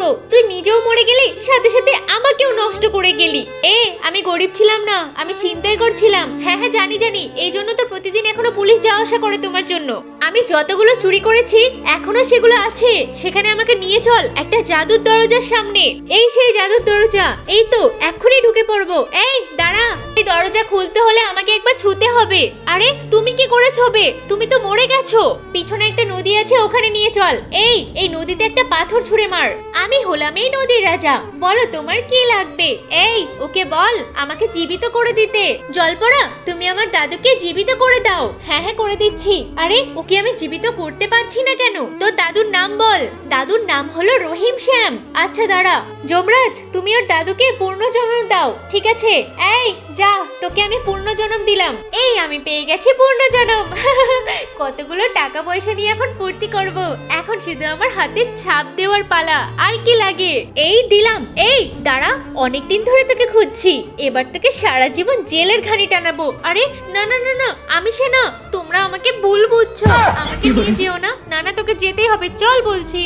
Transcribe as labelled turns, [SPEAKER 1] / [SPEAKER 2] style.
[SPEAKER 1] বুড়ো, তুই নিজেও মরে গেলি, সাথে সাথে আমাকেও নষ্ট করে গেলি। আমি গরিব ছিলাম না, আমি ছিনতাই করছিলাম। হ্যাঁ হ্যাঁ জানি জানি, এই জন্য তো প্রতিদিন এখনো পুলিশ যাওয়া আসা করে তোমার জন্য। আমি যতগুলো চুরি করেছি এখনো সেগুলো আছে। সেখানে আমাকে নিয়ে চল একটা জাদুর দরজার সামনে। এই সেই জাদুর দরজা, এই তো এক্ষুনি ঢুকে পড়বো। এই দাঁড়া, এই দরজা খুলতে হলে আমাকে একবার ছুতে হবে। আরে তুমি কি করেছো বে? তুমি তো মরে গেছো। পিছনে একটা নদী আছে, ওখানে নিয়ে চল। এই নদীতে একটা পাথর ছুঁড়ে মার। আমি হলাম এই নদীর রাজা, বলো তোমার কি লাগবে? ওকে বল আমাকে জীবিত করে দিতে। জলপরা, তুমি আমার দাদুকে জীবিত করে দাও। হ্যাঁ হ্যাঁ করে দিচ্ছি। আরে ওকে আমি জীবিত করতে পারছি না কেন? তোর দাদুর নাম বল। দাদুর নাম হলো রহিম শ্যাম। আচ্ছা দাঁড়া, যমরাজ তুমি ওর দাদুকে পূর্ণজন্ম দাও। ঠিক আছে, যা, তোকে আমি পূর্ণজন্ম দিলাম। আমি পেয়ে গেছি পূর্ণজন্ম। কতগুলো টাকা পয়সা নিয়ে এখন ফুর্তি করব। এখন শুধু আমার হাতে ছাপ দেওয়ার পালা, আর কি লাগে? দিলাম। দাঁড়া, অনেকদিন ধরে তোকে খুঁজছি। এবার তোকে সারা জীবন জেলের ঘানি টানাবো। আরে না না না না, আমি সে না। তোমরা আমাকে ভুল বুঝছো। আমাকে নিয়ে যেও না। না না, তোকে যেতেই হবে, চল বলছি।